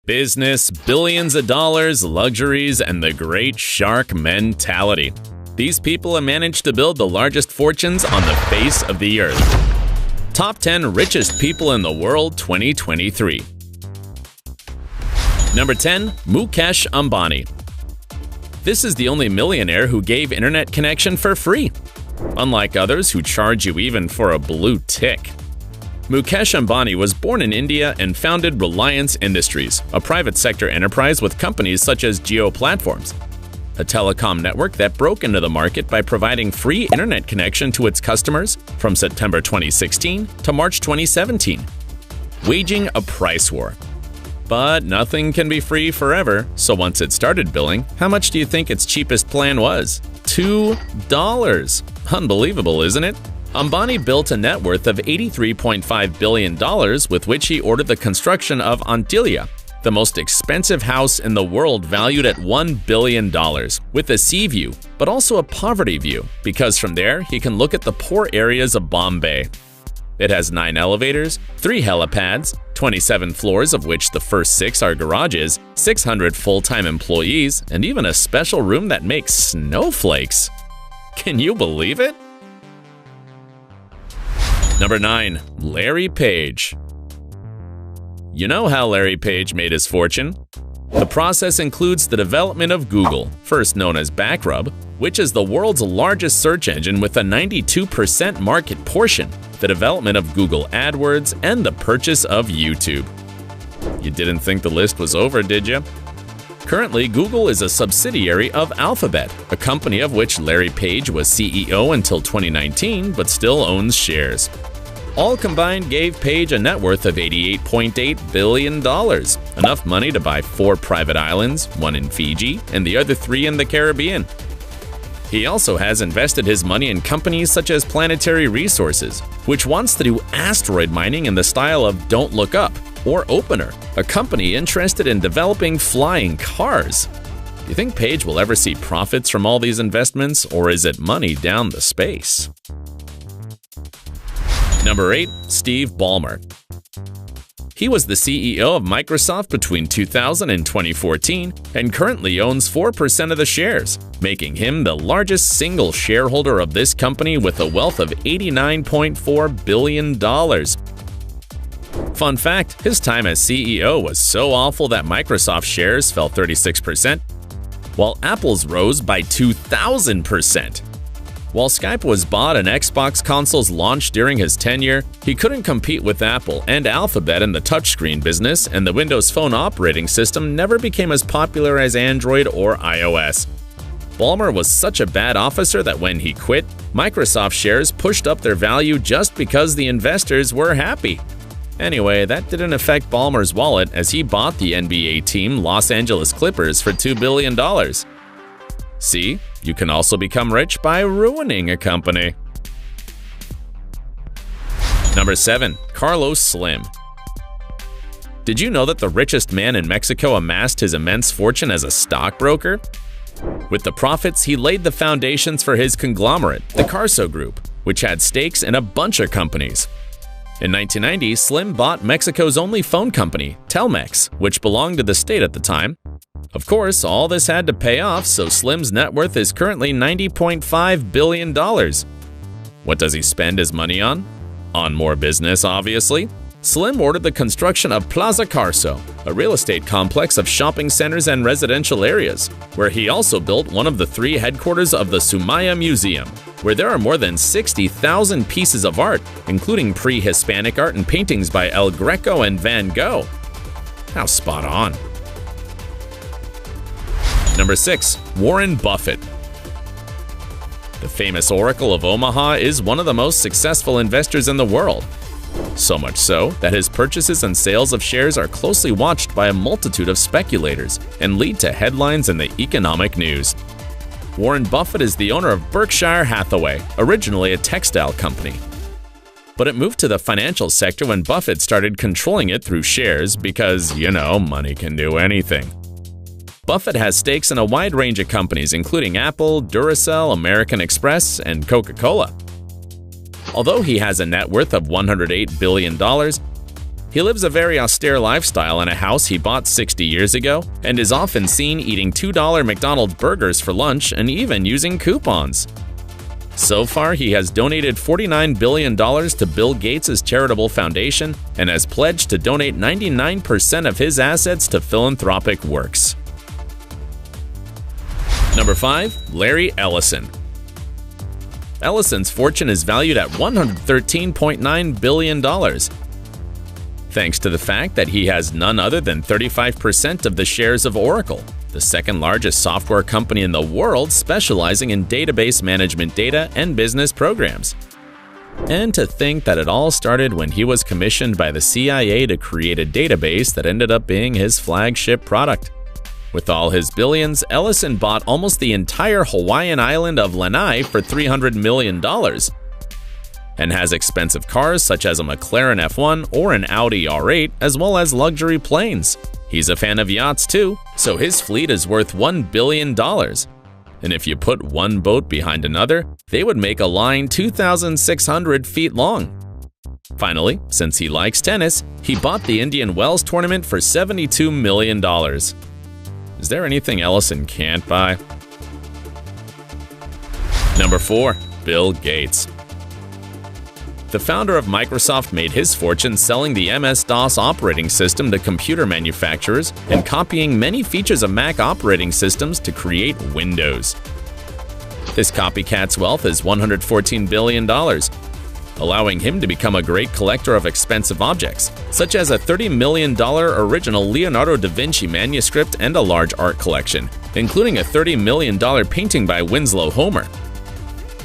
Business, billions of dollars, luxuries, and the great shark mentality. These people have managed to build the largest fortunes on the face of the earth. Top 10 Richest People in the World 2023. Number 10. Mukesh Ambani. This is the only millionaire who gave internet connection for free, unlike others who charge you even for a blue tick. Mukesh Ambani was born in India and founded Reliance Industries, a private sector enterprise with companies such as Jio Platforms, a telecom network that broke into the market by providing free internet connection to its customers from September 2016 to March 2017, waging a price war. But nothing can be free forever, so once it started billing, how much do you think its cheapest plan was? $2. Unbelievable, isn't it? Ambani built a net worth of $83.5 billion with which he ordered the construction of Antilia, the most expensive house in the world valued at $1 billion, with a sea view, but also a poverty view, because from there he can look at the poor areas of Bombay. It has 9 elevators, 3 helipads, 27 floors of which the first 6 are garages, 600 full-time employees, and even a special room that makes snowflakes. Can you believe it? Number 9. Larry Page. You know how Larry Page made his fortune? The process includes the development of Google, first known as Backrub, which is the world's largest search engine with a 92% market portion, the development of Google AdWords, and the purchase of YouTube. You didn't think the list was over, did you? Currently, Google is a subsidiary of Alphabet, a company of which Larry Page was CEO until 2019 but still owns shares. All combined gave Page a net worth of $88.8 billion, enough money to buy 4 private islands, 1 in Fiji and the other 3 in the Caribbean. He also has invested his money in companies such as Planetary Resources, which wants to do asteroid mining in the style of Don't Look Up, or Opener, a company interested in developing flying cars. Do you think Page will ever see profits from all these investments, or is it money down the space? Number 8. Steve Ballmer. He was the CEO of Microsoft between 2000 and 2014 and currently owns 4% of the shares, making him the largest single shareholder of this company with a wealth of $89.4 billion. Fun fact, his time as CEO was so awful that Microsoft shares fell 36%, while Apple's rose by 2,000%. While Skype was bought and Xbox consoles launched during his tenure, he couldn't compete with Apple and Alphabet in the touchscreen business, and the Windows Phone operating system never became as popular as Android or iOS. Ballmer was such a bad officer that when he quit, Microsoft shares pushed up their value just because the investors were happy. Anyway, that didn't affect Ballmer's wallet as he bought the NBA team Los Angeles Clippers for $2 billion. See, you can also become rich by ruining a company. Number 7. Carlos Slim. Did you know that the richest man in Mexico amassed his immense fortune as a stockbroker? With the profits, he laid the foundations for his conglomerate, the Carso Group, which had stakes in a bunch of companies. In 1990, Slim bought Mexico's only phone company, Telmex, which belonged to the state at the time. Of course, all this had to pay off, so Slim's net worth is currently $90.5 billion. What does he spend his money on? On more business, obviously. Slim ordered the construction of Plaza Carso, a real estate complex of shopping centers and residential areas, where he also built one of the 3 headquarters of the Sumaya Museum, where there are more than 60,000 pieces of art, including pre-Hispanic art and paintings by El Greco and Van Gogh. How spot on. Number 6. Warren Buffett. The famous Oracle of Omaha is one of the most successful investors in the world. So much so that his purchases and sales of shares are closely watched by a multitude of speculators and lead to headlines in the economic news. Warren Buffett is the owner of Berkshire Hathaway, originally a textile company. But it moved to the financial sector when Buffett started controlling it through shares because, you know, money can do anything. Buffett has stakes in a wide range of companies including Apple, Duracell, American Express, and Coca-Cola. Although he has a net worth of $108 billion, He lives a very austere lifestyle in a house he bought 60 years ago and is often seen eating $2 McDonald's burgers for lunch and even using coupons. So far, he has donated $49 billion to Bill Gates' charitable foundation and has pledged to donate 99% of his assets to philanthropic works. Number 5. Larry Ellison. Ellison's fortune is valued at $113.9 billion. Thanks to the fact that he has none other than 35% of the shares of Oracle, the second largest software company in the world specializing in database management data and business programs. And to think that it all started when he was commissioned by the CIA to create a database that ended up being his flagship product. With all his billions, Ellison bought almost the entire Hawaiian island of Lanai for $300 million and has expensive cars such as a McLaren F1 or an Audi R8, as well as luxury planes. He's a fan of yachts too, so his fleet is worth $1 billion. And if you put one boat behind another, they would make a line 2,600 feet long. Finally, since he likes tennis, he bought the Indian Wells tournament for $72 million. Is there anything Ellison can't buy? Number 4. Bill Gates. The founder of Microsoft made his fortune selling the MS-DOS operating system to computer manufacturers and copying many features of Mac operating systems to create Windows. This copycat's wealth is $114 billion, allowing him to become a great collector of expensive objects, such as a $30 million original Leonardo da Vinci manuscript and a large art collection, including a $30 million painting by Winslow Homer.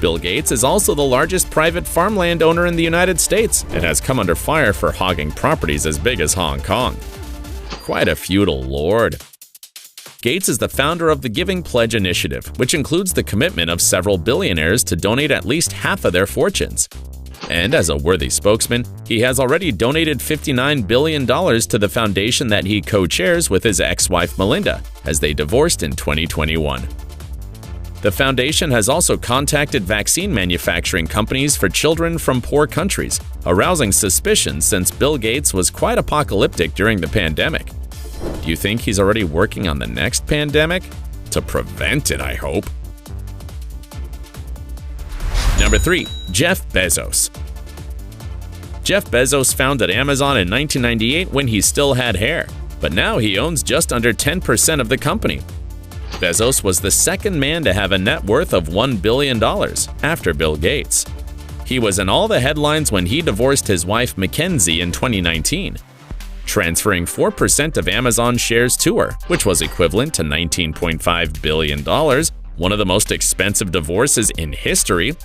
Bill Gates is also the largest private farmland owner in the United States and has come under fire for hogging properties as big as Hong Kong. Quite a feudal lord. Gates is the founder of the Giving Pledge initiative, which includes the commitment of several billionaires to donate at least half of their fortunes. And as a worthy spokesman, he has already donated $59 billion to the foundation that he co-chairs with his ex-wife Melinda, as they divorced in 2021. The foundation has also contacted vaccine manufacturing companies for children from poor countries, arousing suspicion since Bill Gates was quite apocalyptic during the pandemic. Do you think he's already working on the next pandemic? To prevent it, I hope. Number 3. Jeff Bezos. Jeff Bezos founded Amazon in 1998 when he still had hair, but now he owns just under 10% of the company. Bezos was the second man to have a net worth of $1 billion after Bill Gates. He was in all the headlines when he divorced his wife Mackenzie in 2019, transferring 4% of Amazon shares to her, which was equivalent to $19.5 billion, one of the most expensive divorces in history.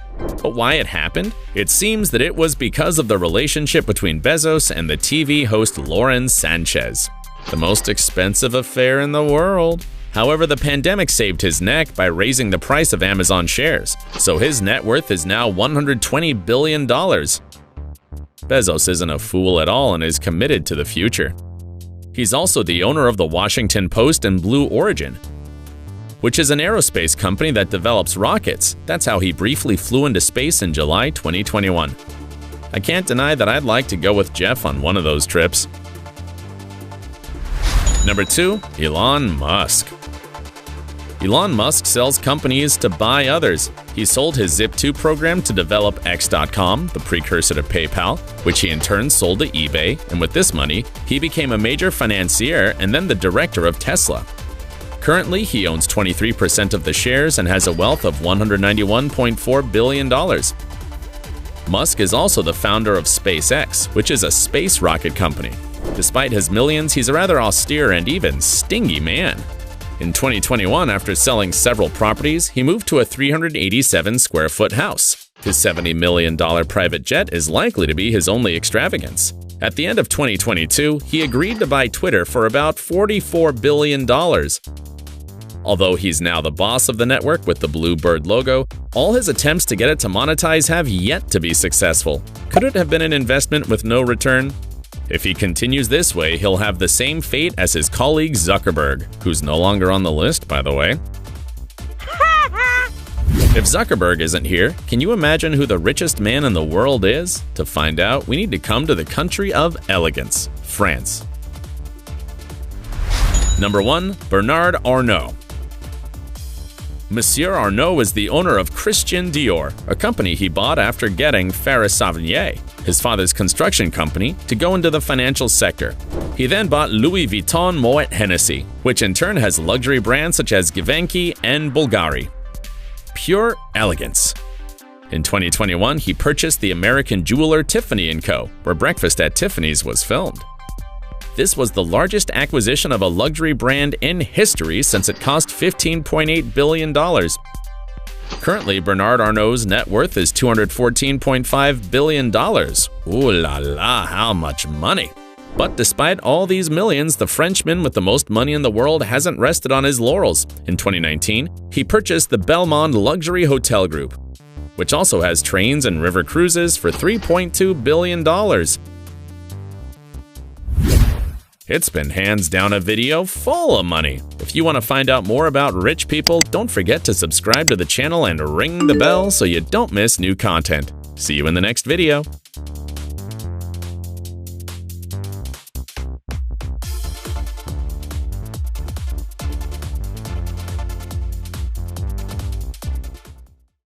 But why it happened? It seems that it was because of the relationship between Bezos and the TV host Lauren Sanchez. The most expensive affair in the world. However, the pandemic saved his neck by raising the price of Amazon shares, so his net worth is now $120 billion. Bezos isn't a fool at all and is committed to the future. He's also the owner of the Washington Post and Blue Origin, which is an aerospace company that develops rockets. That's how he briefly flew into space in July 2021. I can't deny that I'd like to go with Jeff on one of those trips. Number 2. Elon Musk. Elon Musk sells companies to buy others. He sold his Zip2 program to develop X.com, the precursor to PayPal, which he in turn sold to eBay, and with this money, he became a major financier and then the director of Tesla. Currently, he owns 23% of the shares and has a wealth of $191.4 billion. Musk is also the founder of SpaceX, which is a space rocket company. Despite his millions, he's a rather austere and even stingy man. In 2021, after selling several properties, he moved to a 387-square-foot house. His $70 million private jet is likely to be his only extravagance. At the end of 2022, he agreed to buy Twitter for about $44 billion. Although he's now the boss of the network with the blue bird logo, all his attempts to get it to monetize have yet to be successful. Could it have been an investment with no return? If he continues this way, he'll have the same fate as his colleague Zuckerberg, who's no longer on the list, by the way. If Zuckerberg isn't here, can you imagine who the richest man in the world is? To find out, we need to come to the country of elegance, France. Number 1. Bernard Arnault. Monsieur Arnault is the owner of Christian Dior, a company he bought after getting Ferris Savigny, his father's construction company, to go into the financial sector. He then bought Louis Vuitton Moet Hennessy, which in turn has luxury brands such as Givenchy and Bulgari. Pure elegance. In 2021, he purchased the American jeweler Tiffany & Co., where Breakfast at Tiffany's was filmed. This was the largest acquisition of a luxury brand in history since it cost $15.8 billion. Currently, Bernard Arnault's net worth is $214.5 billion. Ooh la la, how much money! But despite all these millions, the Frenchman with the most money in the world hasn't rested on his laurels. In 2019, he purchased the Belmond Luxury Hotel Group, which also has trains and river cruises for $3.2 billion. It's been hands down a video full of money. If you want to find out more about rich people, don't forget to subscribe to the channel and ring the bell so you don't miss new content. See you in the next video.